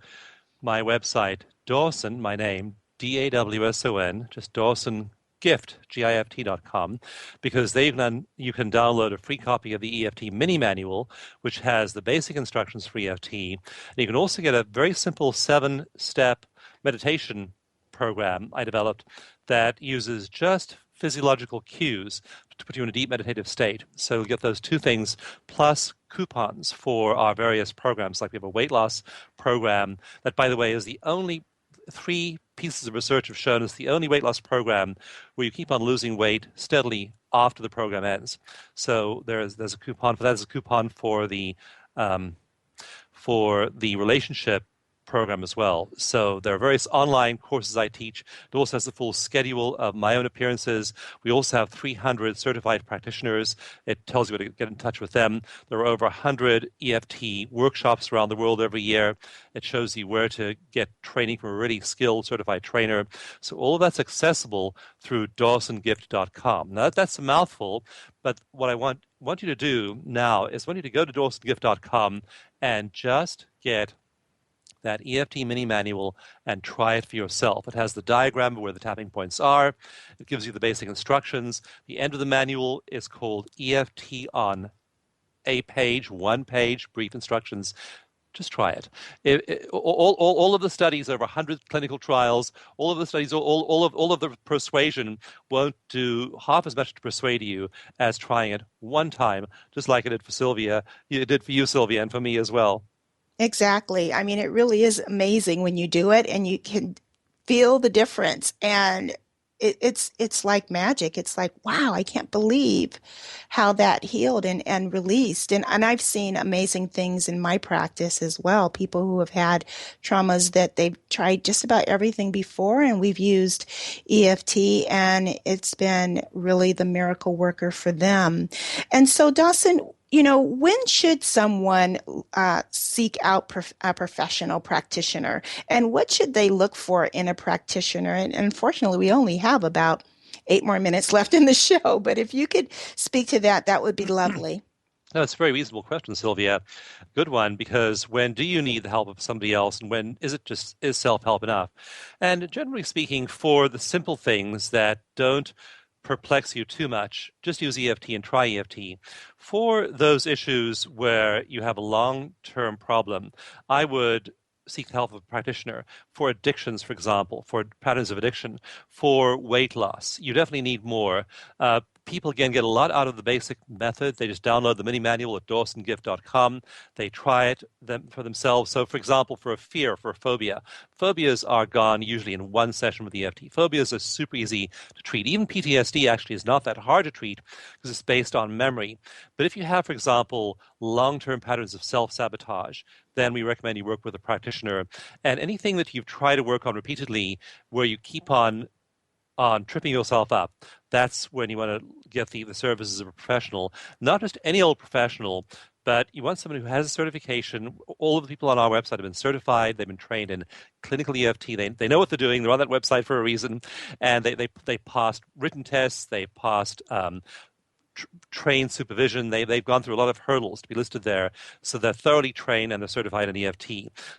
my website, Dawson, my name, DAWSON, just Dawson Gift, GIFT.com, because there you can download a free copy of the EFT Mini Manual, which has the basic instructions for EFT. And you can also get a very simple 7-step meditation program I developed that uses just physiological cues to put you in a deep meditative state. So you'll get those two things plus coupons for our various programs. Like we have a weight loss program that, by the way, is the only 3 pieces of research have shown it's the only weight loss program where you keep on losing weight steadily after the program ends. So there's a coupon for that. There's a coupon for the relationship program as well. So there are various online courses I teach. It also has a full schedule of my own appearances. We also have 300 certified practitioners. It tells you how to get in touch with them. There are over 100 EFT workshops around the world every year. It shows you where to get training from a really skilled certified trainer. So all of that's accessible through DawsonGift.com. Now that's a mouthful, but what I want you to do now is I want you to go to DawsonGift.com and just get that EFT Mini Manual and try it for yourself. It has the diagram of where the tapping points are. It gives you the basic instructions. The end of the manual is called EFT on a page, 1 page, brief instructions. Just try it. All of the studies, over 100 clinical trials, all of the studies, all of the persuasion won't do half as much to persuade you as trying it one time, just like it did for Sylvia. It did for you, Sylvia, and for me as well. Exactly. I mean, it really is amazing when you do it and you can feel the difference. And it's like magic. It's like, wow, I can't believe how that healed and released. And I've seen amazing things in my practice as well. People who have had traumas that they've tried just about everything before, and we've used EFT, and it's been really the miracle worker for them. And so, Dawson, when should someone seek out a professional practitioner, and what should they look for in a practitioner? And unfortunately, we only have about 8 more minutes left in the show, but if you could speak to that, that would be lovely. No, it's a very reasonable question, Sylvia. Good one, because when do you need the help of somebody else, and when is self-help enough? And generally speaking, for the simple things that don't perplex you too much, just use EFT and try EFT. For those issues where you have a long-term problem, I would seek the help of a practitioner. For addictions, for example, for patterns of addiction, for weight loss, you definitely need more people, again, get a lot out of the basic method. They just download the mini manual at dawsongift.com. They try it for themselves. So, for example, for a fear, for a phobia, phobias are gone usually in one session with EFT. Phobias are super easy to treat. Even PTSD actually is not that hard to treat because it's based on memory. But if you have, for example, long-term patterns of self-sabotage, then we recommend you work with a practitioner. And anything that you've tried to work on repeatedly where you keep on tripping yourself up, that's when you want to get the services of a professional, not just any old professional, but you want someone who has a certification. All of the people on our website have been certified. They've been trained in clinical EFT. They know what they're doing. They're on that website for a reason. And they passed written tests. They passed trained supervision. They've gone through a lot of hurdles to be listed there. So they're thoroughly trained and they're certified in EFT.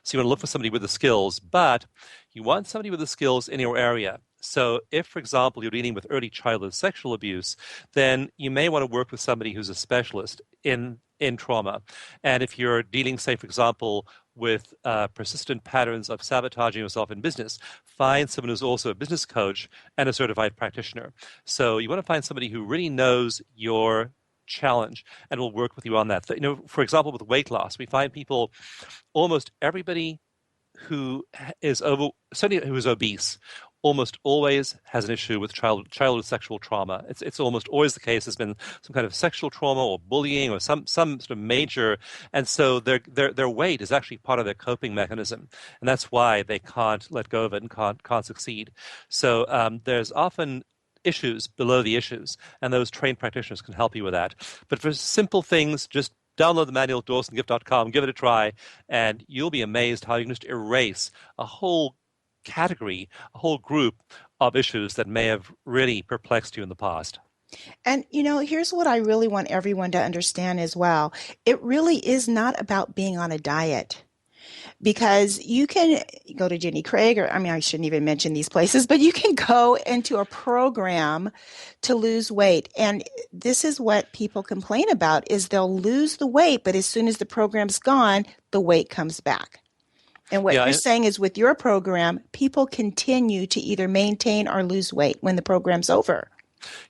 So you want to look for somebody with the skills, but you want somebody with the skills in your area. So if, for example, you're dealing with early childhood sexual abuse, then you may want to work with somebody who's a specialist in trauma. And if you're dealing, say, for example, with persistent patterns of sabotaging yourself in business, find someone who's also a business coach and a certified practitioner. So you want to find somebody who really knows your challenge and will work with you on that. For example, with weight loss, we find people, almost everybody who is obese, almost always has an issue with childhood sexual trauma. It's almost always the case. There's been some kind of sexual trauma or bullying or some sort of major, and so their weight is actually part of their coping mechanism, and that's why they can't let go of it and can't succeed. So there's often issues below the issues, and those trained practitioners can help you with that. But for simple things, just download the manual, dawsongift.com, give it a try, and you'll be amazed how you can just erase a whole category, a whole group of issues that may have really perplexed you in the past. And, here's what I really want everyone to understand as well. It really is not about being on a diet. Because you can go to Jenny Craig, I shouldn't even mention these places, but you can go into a program to lose weight. And this is what people complain about, is they'll lose the weight, but as soon as the program's gone, the weight comes back. And what you're saying is with your program, people continue to either maintain or lose weight when the program's over.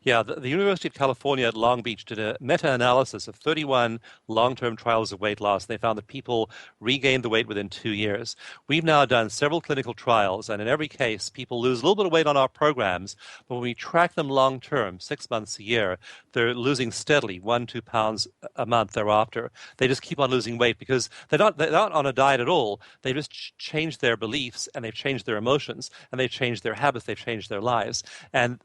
Yeah, the University of California at Long Beach did a meta-analysis of 31 long-term trials of weight loss. They found that people regained the weight within 2 years. We've now done several clinical trials, and in every case, people lose a little bit of weight on our programs, but when we track them long-term, 6 months a year, they're losing steadily 1-2 pounds a month thereafter. They just keep on losing weight because they're not on a diet at all. They've just changed their beliefs, and they've changed their emotions, and they've changed their habits, they've changed their lives. And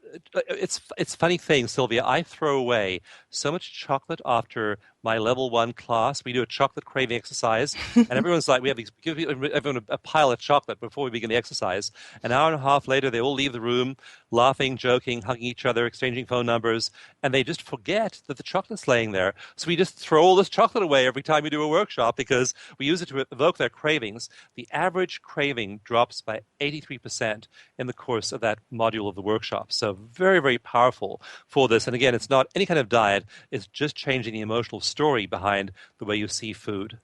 it's funny thing, Sylvia, I throw away so much chocolate after my level 1 class. We do a chocolate craving exercise, and everyone's like, give everyone a pile of chocolate before we begin the exercise. An hour and a half later, they all leave the room, laughing, joking, hugging each other, exchanging phone numbers, and they just forget that the chocolate's laying there. So we just throw all this chocolate away every time we do a workshop because we use it to evoke their cravings. The average craving drops by 83% in the course of that module of the workshop. So very, very powerful for this. And again, it's not any kind of diet. It's just changing the emotional story behind the way you see food.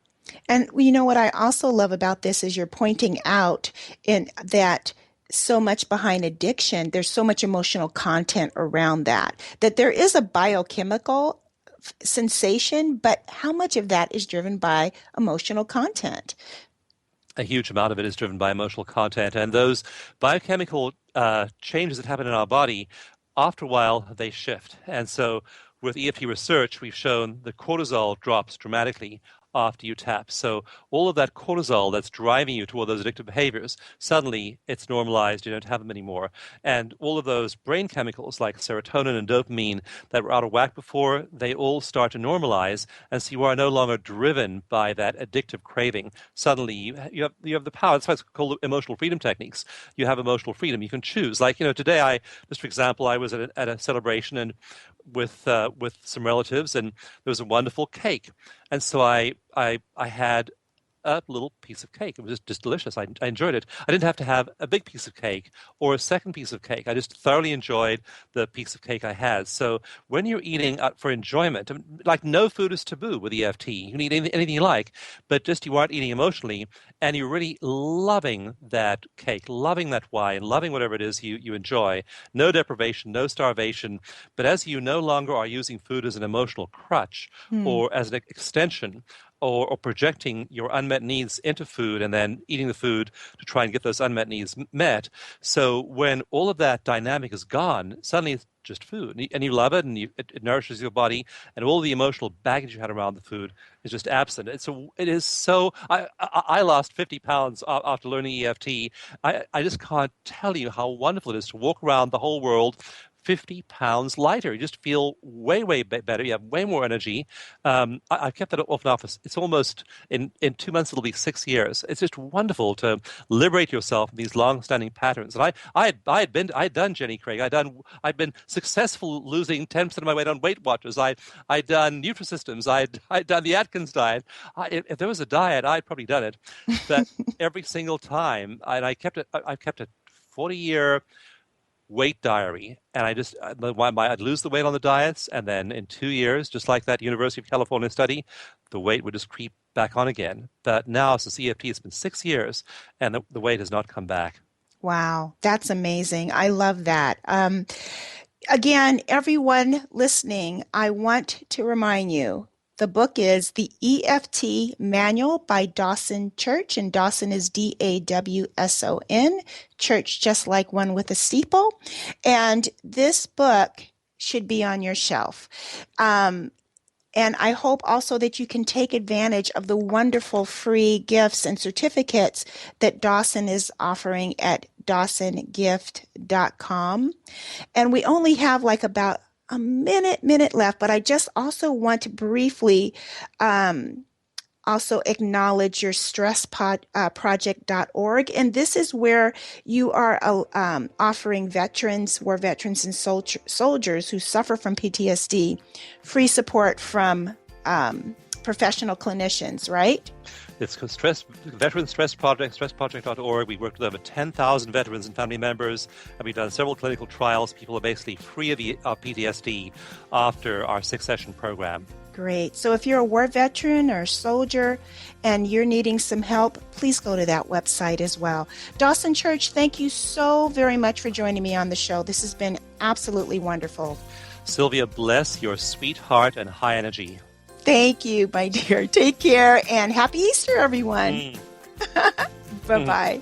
And what I also love about this is you're pointing out in that so much behind addiction, there's so much emotional content around that there is a biochemical sensation, but how much of that is driven by emotional content? A huge amount of it is driven by emotional content, and those biochemical changes that happen in our body, after a while, they shift. And so with EFT research, we've shown that cortisol drops dramatically after you tap. So all of that cortisol that's driving you toward those addictive behaviors, suddenly it's normalized. You don't have them anymore. And all of those brain chemicals like serotonin and dopamine that were out of whack before, they all start to normalize. And so you are no longer driven by that addictive craving. Suddenly you have the power. That's why it's called emotional freedom techniques. You have emotional freedom. You can choose. Like, today just for example, I was at a celebration and with some relatives, and there was a wonderful cake. And so I had a little piece of cake. It was just delicious. I enjoyed it. I didn't have to have a big piece of cake or a second piece of cake. I just thoroughly enjoyed the piece of cake I had. So when you're eating for enjoyment, like no food is taboo with EFT. You can eat anything you like, but just you aren't eating emotionally, and you're really loving that cake, loving that wine, loving whatever it is you enjoy. No deprivation, no starvation. But as you no longer are using food as an emotional crutch or as an extension, or projecting your unmet needs into food and then eating the food to try and get those unmet needs met. So when all of that dynamic is gone, suddenly it's just food. And you love it, and it nourishes your body, and all the emotional baggage you had around the food is just absent. It is so... I lost 50 pounds after learning EFT. I just can't tell you how wonderful it is to walk around the whole world 50 pounds lighter. You just feel way, way better. You have way more energy. I've kept that off and off. It's almost, in 2 months, it'll be 6 years. It's just wonderful to liberate yourself from these long-standing patterns. And I'd done Jenny Craig. I'd been successful losing 10% of my weight on Weight Watchers. I'd done Nutrisystems. I'd done the Atkins diet. If there was a diet, I'd probably done it. But every single time, and I've kept a 40-year weight diary, and I'd lose the weight on the diets, and then in 2 years, just like that University of California study, the weight would just creep back on again. But now, since EFT, it's been 6 years, and the weight has not come back. Wow, that's amazing. I love that. Again, everyone listening, I want to remind you, the book is the EFT Manual by Dawson Church, and Dawson is Dawson, Church just like one with a steeple. And this book should be on your shelf. And I hope also that you can take advantage of the wonderful free gifts and certificates that Dawson is offering at dawsongift.com. And we only have like about a minute left, but I just also want to briefly also acknowledge your stressproject.org. And this is where you are offering war veterans and soldiers who suffer from PTSD, free support from professional clinicians, right? It's Veteran Stress Project, stressproject.org. We worked with over 10,000 veterans and family members, and we've done several clinical trials. People are basically free of PTSD after our 6-session program. Great. So if you're a war veteran or soldier and you're needing some help, please go to that website as well. Dawson Church, thank you so very much for joining me on the show. This has been absolutely wonderful. Sylvia, bless your sweet heart and high energy. Thank you, my dear. Take care, and happy Easter, everyone. Bye-bye.